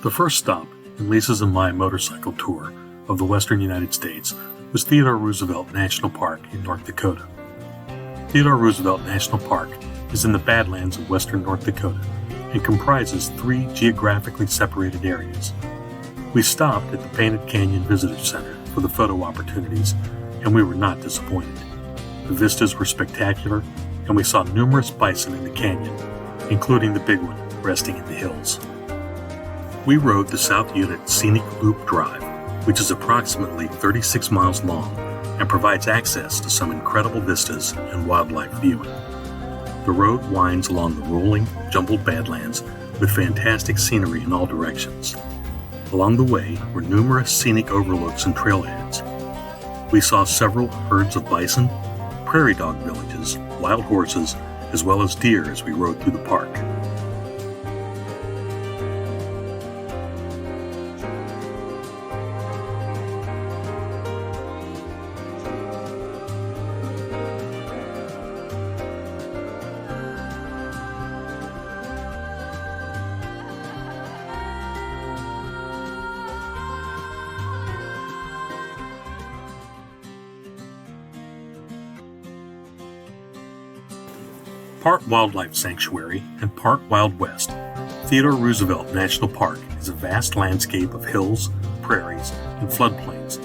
The first stop in Lisa's and my motorcycle tour of the western United States was Theodore Roosevelt National Park in North Dakota. Theodore Roosevelt National Park is in the Badlands of western North Dakota and comprises 3 geographically separated areas. We stopped at the Painted Canyon Visitor Center for the photo opportunities, and we were not disappointed. The vistas were spectacular, and we saw numerous bison in the canyon, including the big one resting in the hills. We rode the South Unit Scenic Loop Drive, which is approximately 36 miles long and provides access to some incredible vistas and wildlife viewing. The road winds along the rolling, jumbled badlands with fantastic scenery in all directions. Along the way were numerous scenic overlooks and trailheads. We saw several herds of bison, prairie dog villages, wild horses, as well as deer as we rode through the park. Part Wildlife Sanctuary and part Wild West, Theodore Roosevelt National Park is a vast landscape of hills, prairies, and floodplains,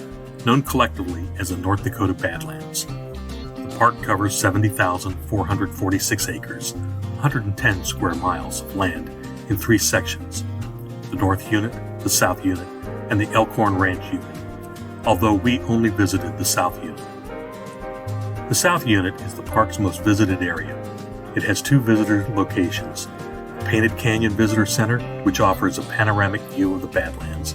known collectively as the North Dakota Badlands. The park covers 70,446 acres, 110 square miles of land in 3 sections: the North Unit, the South Unit, and the Elkhorn Ranch Unit, although we only visited the South Unit. The South Unit is the park's most visited area. It has 2 visitor locations: Painted Canyon Visitor Center, which offers a panoramic view of the Badlands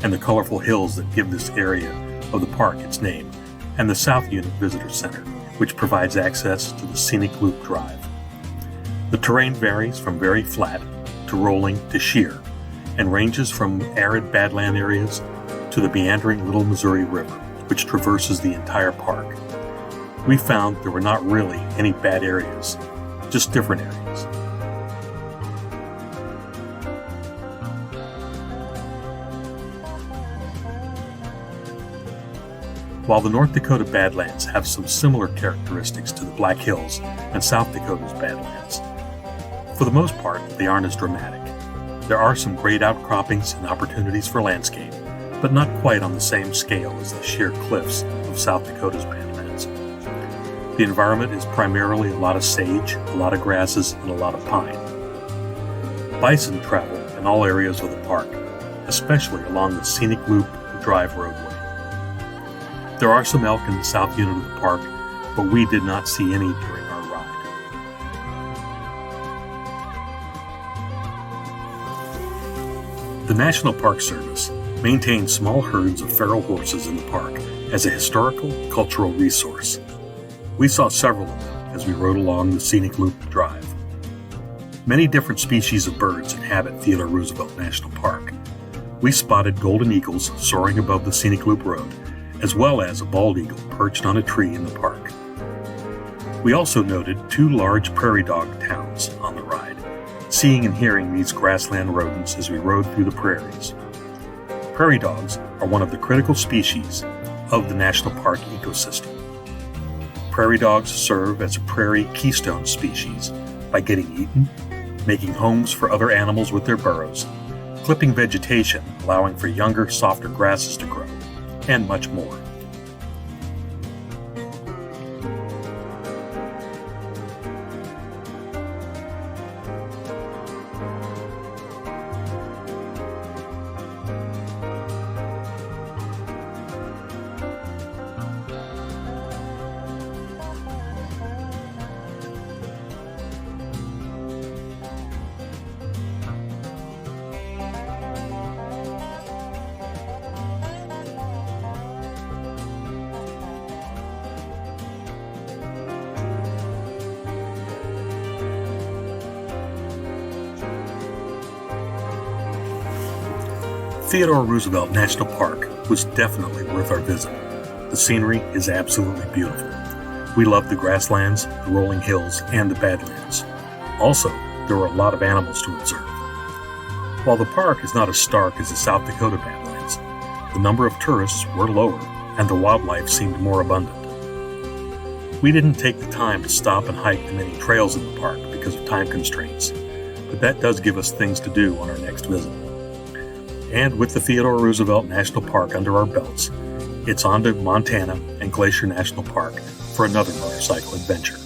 and the colorful hills that give this area of the park its name, and the South Unit Visitor Center, which provides access to the Scenic Loop Drive. The terrain varies from very flat to rolling to sheer, and ranges from arid badland areas to the meandering Little Missouri River, which traverses the entire park. We found there were not really any bad areas, just different areas. While the North Dakota Badlands have some similar characteristics to the Black Hills and South Dakota's Badlands, for the most part, they aren't as dramatic. There are some great outcroppings and opportunities for landscape, but not quite on the same scale as the sheer cliffs of South Dakota's Badlands. The environment is primarily a lot of sage, a lot of grasses, and a lot of pine. Bison travel in all areas of the park, especially along the Scenic Loop Drive roadway. There are some elk in the South Unit of the park, but we did not see any during our ride. The National Park Service maintains small herds of feral horses in the park as a historical, cultural resource. We saw several of them as we rode along the Scenic Loop Drive. Many different species of birds inhabit Theodore Roosevelt National Park. We spotted golden eagles soaring above the Scenic Loop Road, as well as a bald eagle perched on a tree in the park. We also noted 2 large prairie dog towns on the ride, seeing and hearing these grassland rodents as we rode through the prairies. Prairie dogs are one of the critical species of the national park ecosystem. Prairie dogs serve as a prairie keystone species by getting eaten, making homes for other animals with their burrows, clipping vegetation, allowing for younger, softer grasses to grow, and much more. Theodore Roosevelt National Park was definitely worth our visit. The scenery is absolutely beautiful. We loved the grasslands, the rolling hills, and the badlands. Also, there were a lot of animals to observe. While the park is not as stark as the South Dakota Badlands, the number of tourists were lower and the wildlife seemed more abundant. We didn't take the time to stop and hike the many trails in the park because of time constraints, but that does give us things to do on our next visit. And with the Theodore Roosevelt National Park under our belts, it's on to Montana and Glacier National Park for another motorcycle adventure.